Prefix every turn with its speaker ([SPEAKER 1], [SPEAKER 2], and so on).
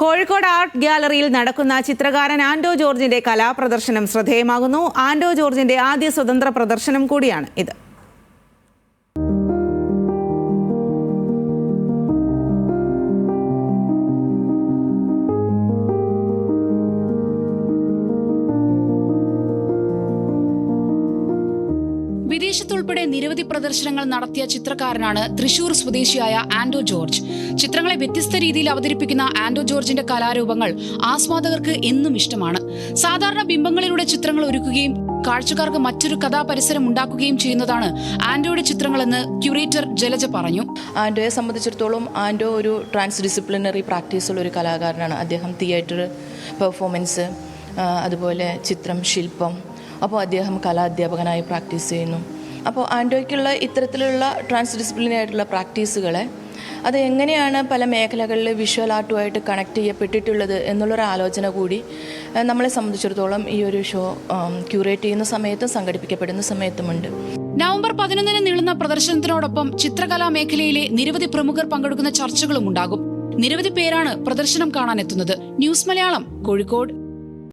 [SPEAKER 1] Kozhikode art ഗ്യാലറിയിൽ നടക്കുന്ന ചിത്രകാരൻ ആൻഡോ ജോർജിന്റെ കലാപ്രദർശനം ശ്രദ്ധേയമാകുന്നു. ആൻഡോ ജോർജിന്റെ ആദ്യ സ്വതന്ത്ര പ്രദർശനം കൂടിയാണ് ഇത്.
[SPEAKER 2] വിദേശത്തുൾപ്പെടെ നിരവധി പ്രദർശനങ്ങൾ നടത്തിയ ചിത്രകാരനാണ് തൃശൂർ സ്വദേശിയായ ആൻഡോ ജോർജ്. ചിത്രങ്ങളെ വ്യത്യസ്ത രീതിയിൽ അവതരിപ്പിക്കുന്ന ആൻഡോ ജോർജിന്റെ കലാരൂപങ്ങൾ ആസ്വാദകർക്ക് എന്നും ഇഷ്ടമാണ്. സാധാരണ ബിംബങ്ങളിലൂടെ ചിത്രങ്ങൾ ഒരുക്കുകയും കാഴ്ചക്കാർക്ക് മറ്റൊരു കഥാപരിസരം ഉണ്ടാക്കുകയും ചെയ്യുന്നതാണ് ആൻഡോയുടെ ചിത്രങ്ങളെന്ന് ക്യൂറേറ്റർ ജലജ പറഞ്ഞു.
[SPEAKER 3] ആൻഡോയെ സംബന്ധിച്ചിടത്തോളം ആൻഡോ ഒരു ട്രാൻസ് ഡിസിപ്ലിനറി പ്രാക്ടീസുള്ള ഒരു കലാകാരനാണ്. അദ്ദേഹം തിയേറ്റർ, പെർഫോമൻസ്, അതുപോലെ ചിത്രം, ശില്പം, അപ്പോൾ അദ്ദേഹം കലാധ്യാപകനായി പ്രാക്ടീസ് ചെയ്യുന്നു. അപ്പോൾ ആൻഡോയ്ക്കുള്ള ഇത്തരത്തിലുള്ള ട്രാൻസ് ഡിസിപ്ലിനറി ആയിട്ടുള്ള പ്രാക്ടീസുകളെ അത് എങ്ങനെയാണ് പല മേഖലകളിൽ വിഷ്വൽ ആർട്ടുമായിട്ട് കണക്ട് ചെയ്യപ്പെട്ടിട്ടുള്ളത് എന്നുള്ളൊരു ആലോചന കൂടി നമ്മളെ സംബന്ധിച്ചിടത്തോളം ഈ ഒരു ഷോ ക്യൂറേറ്റ് ചെയ്യുന്ന സമയത്തും സംഘടിപ്പിക്കപ്പെടുന്ന സമയത്തുമുണ്ട്.
[SPEAKER 2] നവംബർ 11 നീളുന്ന പ്രദർശനത്തിനോടൊപ്പം ചിത്രകലാ മേഖലയിലെ നിരവധി പ്രമുഖർ പങ്കെടുക്കുന്ന ചർച്ചകളും ഉണ്ടാകും. നിരവധി പേരാണ് പ്രദർശനം കാണാനെത്തുന്നത്. ന്യൂസ് മലയാളം, കോഴിക്കോട്.